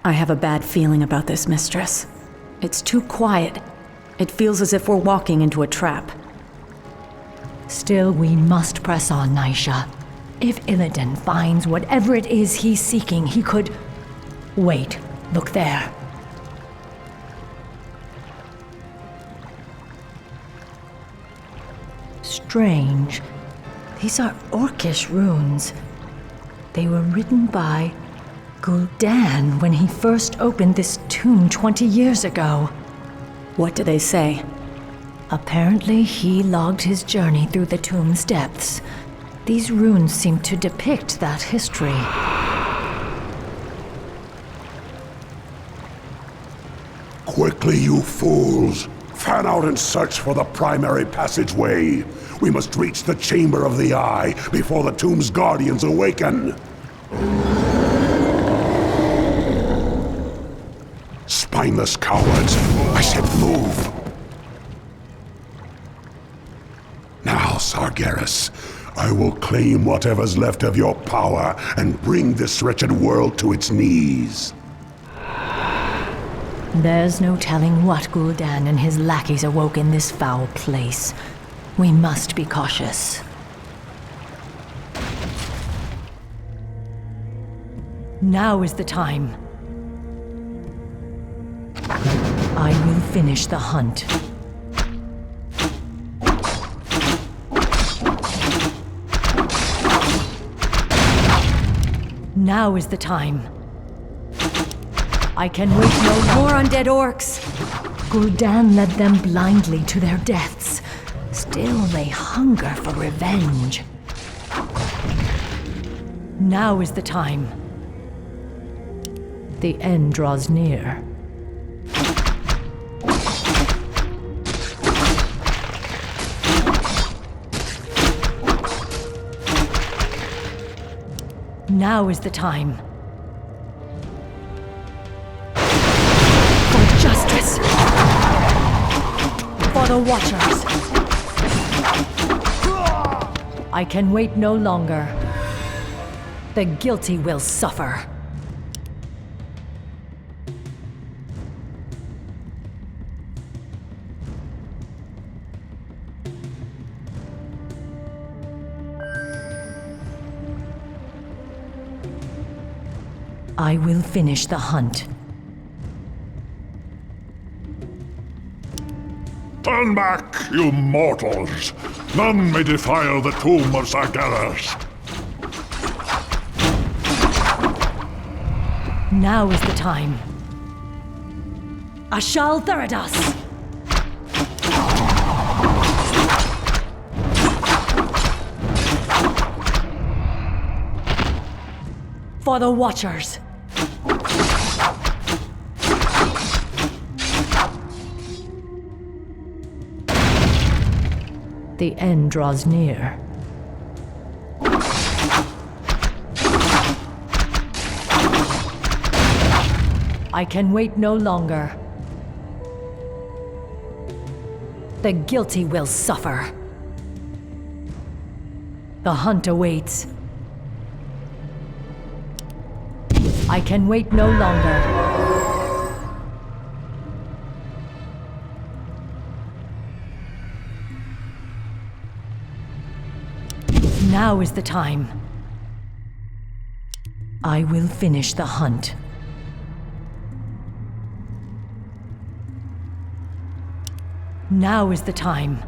I have a bad feeling about this, Mistress. It's too quiet. It feels as if we're walking into a trap. Still, we must press on, Naisha. If Illidan finds whatever it is he's seeking, he could... Wait, look there. Strange. These are Orcish runes. They were written by Gul'dan when he first opened this tomb 20 years ago. What do they say? Apparently, he logged his journey through the tomb's depths. These runes seem to depict that history. Quickly, you fools! Fan out and search for the primary passageway. We must reach the Chamber of the Eye before the tomb's guardians awaken. Spineless cowards! I said move! Now, Sargeras, I will claim whatever's left of your power and bring this wretched world to its knees. There's no telling what Gul'dan and his lackeys awoke in this foul place. We must be cautious. Now is the time. I will finish the hunt. Now is the time. I can wait no more undead orcs. Gul'dan led them blindly to their deaths. Still they hunger for revenge. Now is the time. The end draws near. Now is the time. For justice! For the Watchers! I can wait no longer. The guilty will suffer. I will finish the hunt. Turn back, you mortals! None may defile the tomb of Sargeras. Now is the time. Ashal Theridas! For the Watchers! The end draws near. I can wait no longer. The guilty will suffer. The hunt awaits. I can wait no longer. Now is the time. I will finish the hunt. Now is the time.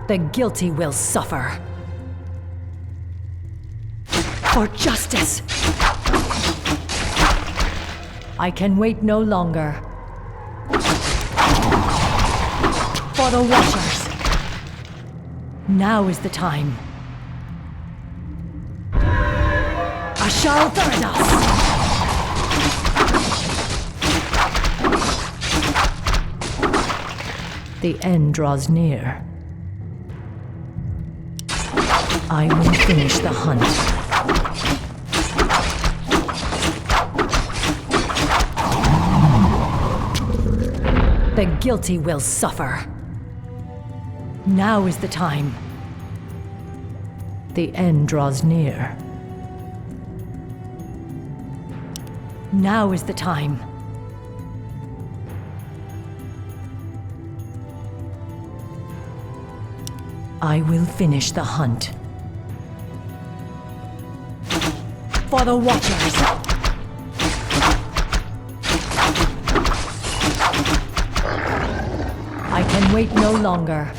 The guilty will suffer. For justice! I can wait no longer. For the Watchers! Now is the time. Ashal Theridas! The end draws near. I will finish the hunt. The guilty will suffer. Now is the time. The end draws near. Now is the time. I will finish the hunt. For the Watchers! I can wait no longer.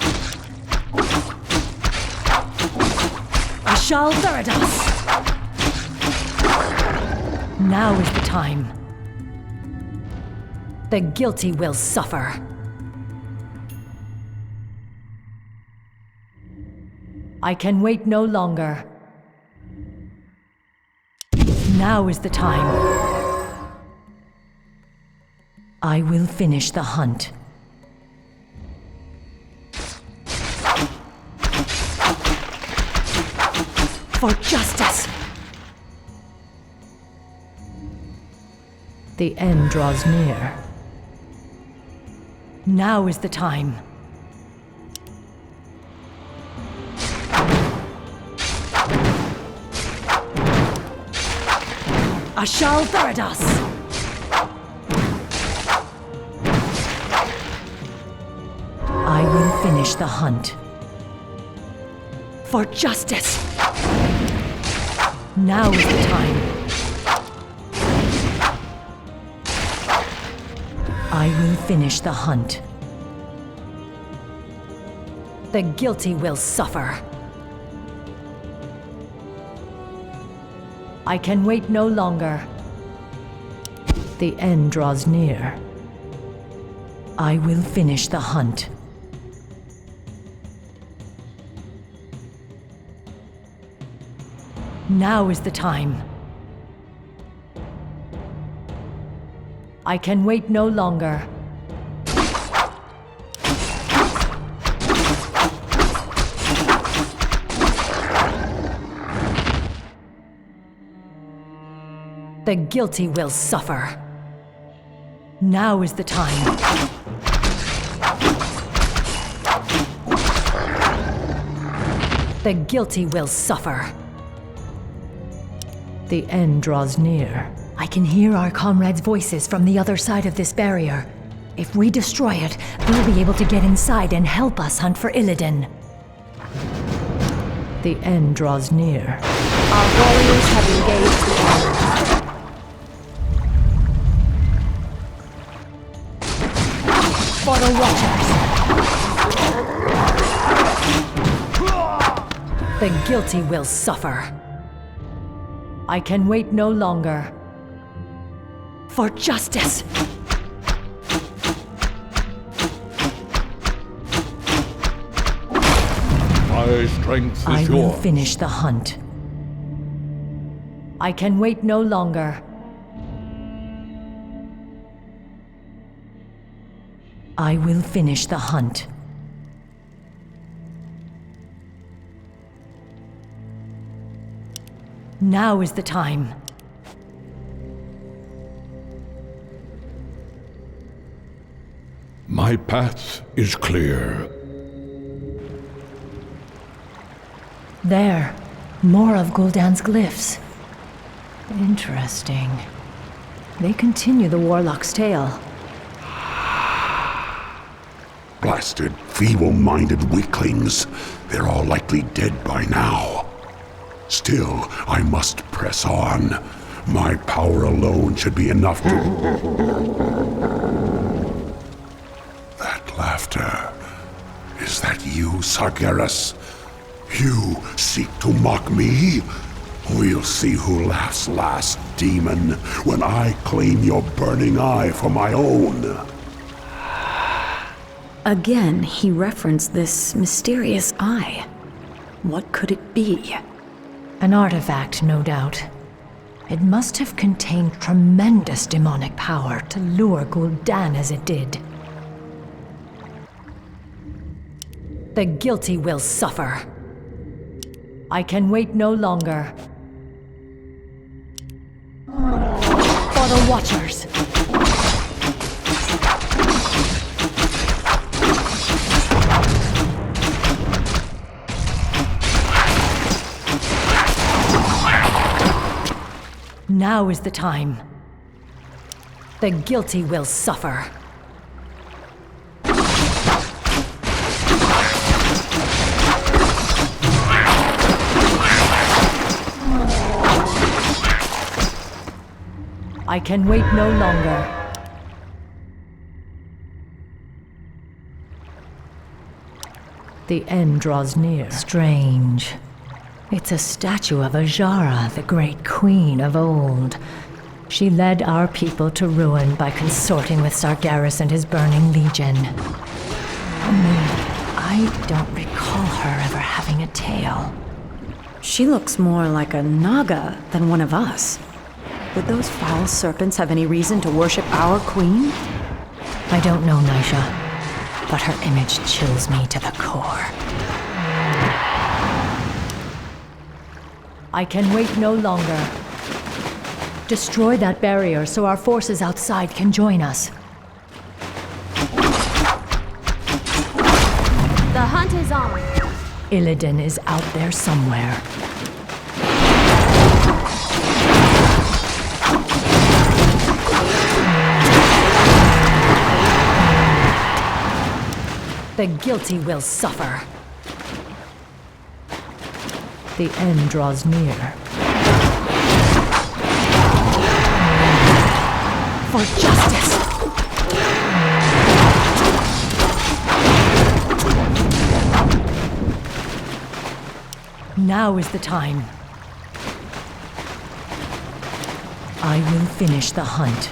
Ashal Theridas! Now is the time. The guilty will suffer. I can wait no longer. Now is the time. I will finish the hunt. For justice! The end draws near. Now is the time. Ashal Theridas! I will finish the hunt. For justice! Now is the time. I will finish the hunt. The guilty will suffer. I can wait no longer. The end draws near. I will finish the hunt. Now is the time. I can wait no longer. The guilty will suffer. Now is the time. The guilty will suffer. The end draws near. I can hear our comrades' voices from the other side of this barrier. If we destroy it, they'll be able to get inside and help us hunt for Illidan. The end draws near. Our warriors have engaged the enemy. For the Watchers! The guilty will suffer. I can wait no longer. For justice! My strength I is will yours. finish the hunt. I can wait no longer. I will finish the hunt. Now is the time. My path is clear. There, more of Gul'dan's glyphs. Interesting. They continue the Warlock's tale. Blasted, feeble-minded weaklings. They're all likely dead by now. Still, I must press on. My power alone should be enough to... That laughter. Is that you, Sargeras? You seek to mock me? We'll see who laughs last, demon, when I claim your burning eye for my own. Again, he referenced this mysterious eye. What could it be? An artifact, no doubt. It must have contained tremendous demonic power to lure Gul'dan as it did. The guilty will suffer. I can wait no longer. For the Watchers! Now is the time. The guilty will suffer. I can wait no longer. The end draws near. Strange. It's a statue of Ajara, the great queen of old. She led our people to ruin by consorting with Sargeras and his burning legion. I don't recall her ever having a tail. She looks more like a Naga than one of us. Would those foul serpents have any reason to worship our queen? I don't know, Nisha, but her image chills me to the core. I can wait no longer. Destroy that barrier so our forces outside can join us. The hunt is on. Illidan is out there somewhere. The guilty will suffer. The end draws near. For justice! Now is the time. I will finish the hunt.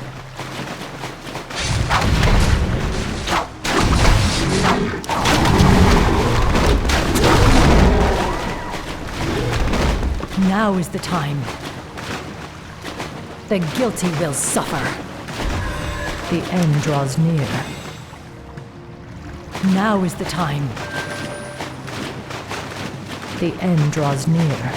Now is the time. The guilty will suffer. The end draws near. Now is the time. The end draws near.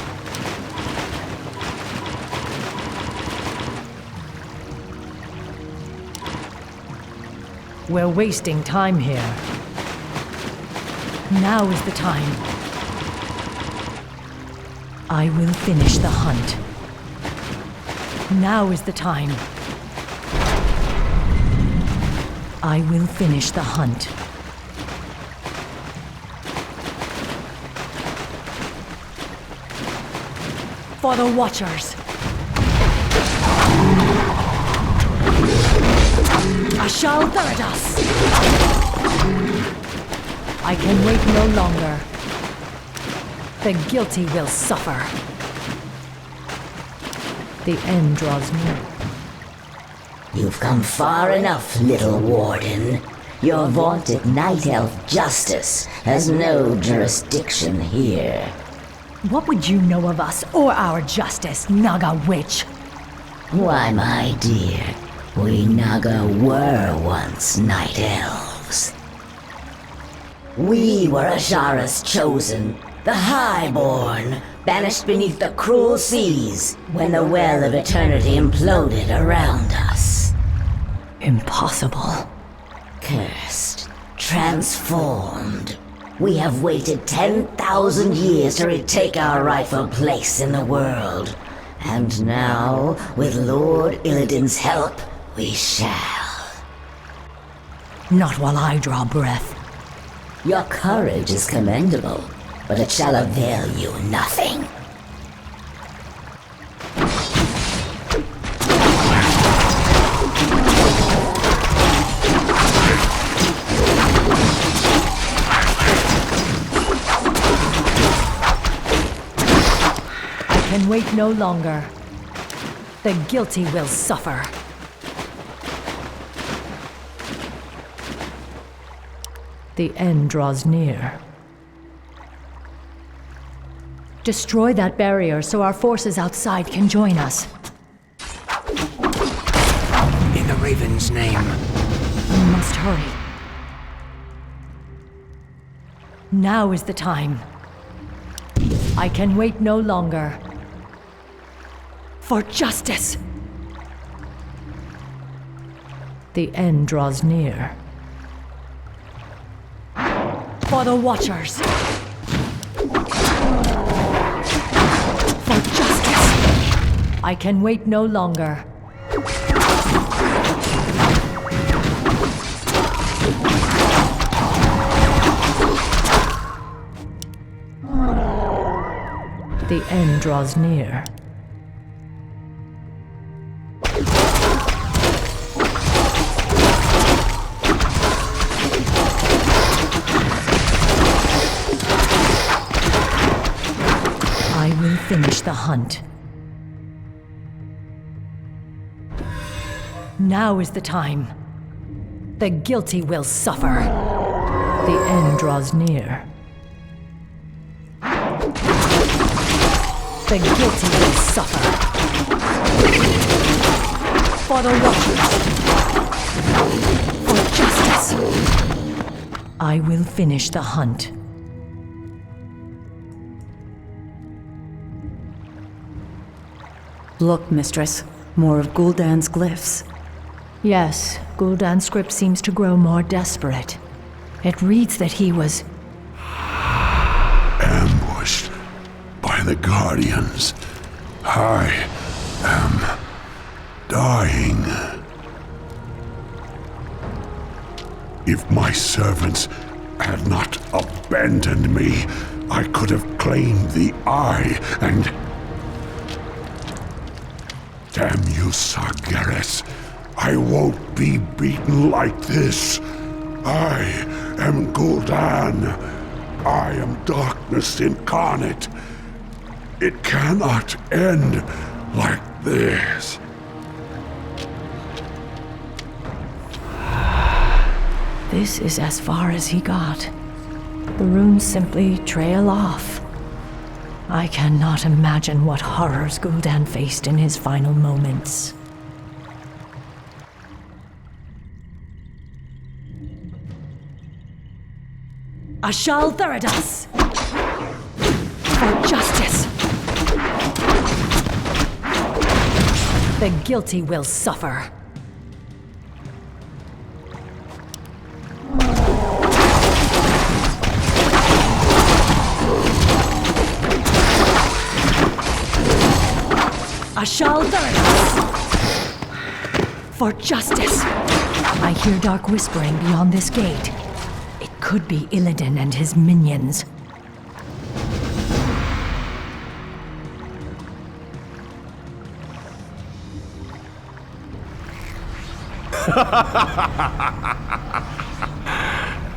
We're wasting time here. Now is the time. I will finish the hunt. Now is the time. I will finish the hunt. For the Watchers! Ashal Tharadas! I can wait no longer. The guilty will suffer. The end draws near. You've come far enough, little warden. Your vaunted night elf justice has no jurisdiction here. What would you know of us or our justice, Naga witch? Why, my dear, we Naga were once night elves. We were Ajara's chosen, the Highborn, banished beneath the cruel seas when the Well of Eternity imploded around us. Impossible. Cursed, transformed. We have waited 10,000 years to retake our rightful place in the world. And now, with Lord Illidan's help, we shall. Not while I draw breath. Your courage is commendable, but it shall avail you nothing. I can wait no longer. The guilty will suffer. The end draws near. Destroy that barrier so our forces outside can join us. In the Raven's name. We must hurry. Now is the time. I can wait no longer. For justice! The end draws near. For the Watchers! For justice! I can wait no longer. The end draws near. I will finish the hunt. Now is the time. The guilty will suffer. The end draws near. The guilty will suffer. For the Watchers. For justice. I will finish the hunt. Look, Mistress. More of Gul'dan's glyphs. Yes, Gul'dan's script seems to grow more desperate. It reads that he was Ambushed by the Guardians. I am dying. If my servants had not abandoned me, I could have claimed the Eye and... Damn you, Sargeras. I won't be beaten like this. I am Gul'dan. I am darkness incarnate. It cannot end like this. This is as far as he got. The runes simply trail off. I cannot imagine what horrors Gul'dan faced in his final moments. Ashal Theridas! For justice! The guilty will suffer. Ashal Theridas! For justice! I hear dark whispering beyond this gate. It could be Illidan and his minions.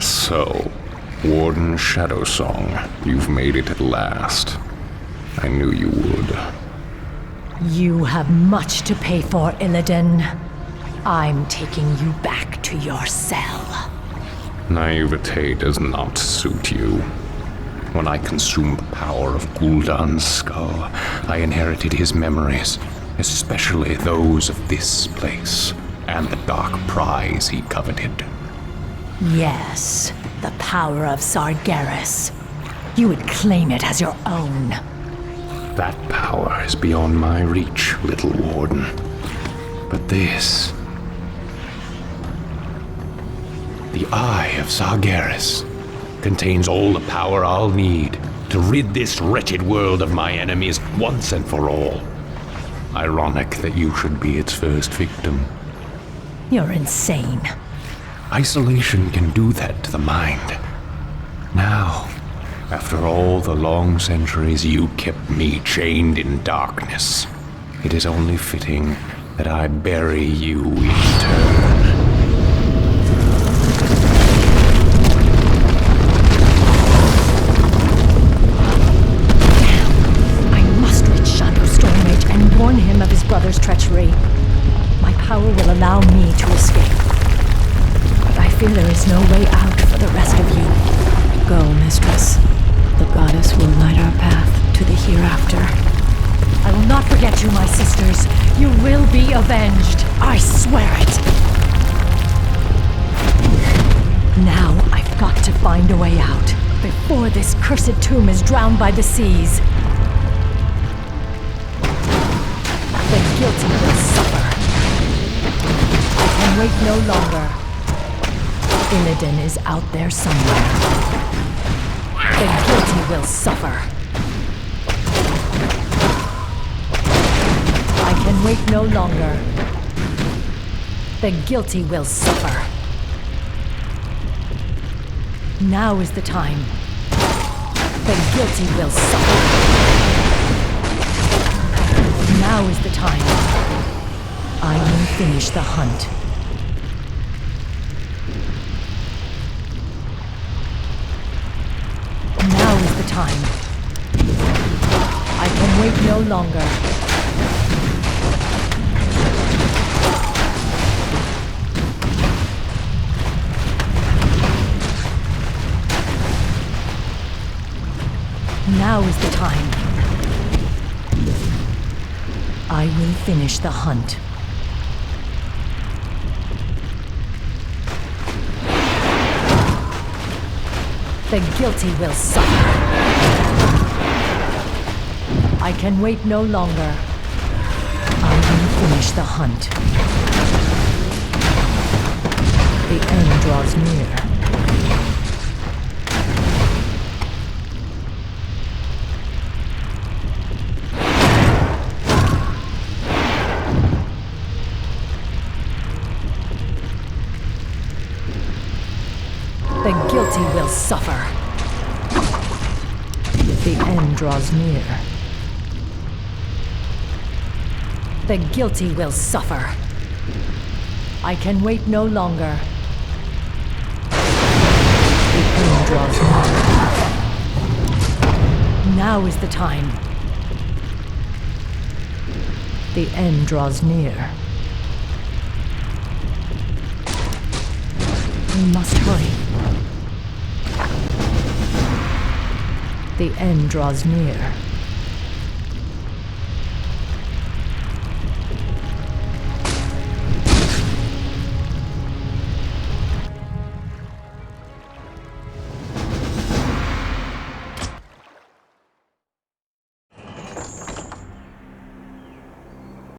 So, Warden Shadowsong, you've made it at last. I knew you would. You have much to pay for, Illidan. I'm taking you back to your cell. Naivete does not suit you. When I consumed the power of Gul'dan's skull, I inherited his memories, especially those of this place, and the dark prize he coveted. Yes, the power of Sargeras. You would claim it as your own. That power is beyond my reach, little warden. But this... the Eye of Sargeras contains all the power I'll need to rid this wretched world of my enemies once and for all. Ironic that you should be its first victim. You're insane. Isolation can do that to the mind. Now, after all the long centuries you kept me chained in darkness, it is only fitting that I bury you in turn. Warn him of his brother's treachery. My power will allow me to escape. But I fear there is no way out for the rest of you. Go, Mistress. The goddess will light our path to the hereafter. I will not forget you, my sisters. You will be avenged. I swear it. Now I've got to find a way out before this cursed tomb is drowned by the seas. The guilty will suffer. I can wait no longer. Illidan is out there somewhere. The guilty will suffer. I can wait no longer. The guilty will suffer. Now is the time. The guilty will suffer. Now is the time. I will finish the hunt. Now is the time. I can wait no longer. Now is the time. I will finish the hunt. The guilty will suffer. I can wait no longer. I will finish the hunt. The end draws near. The guilty will suffer. The end draws near. The guilty will suffer. I can wait no longer. The end draws near. Now is the time. The end draws near. We must hurry. The end draws near.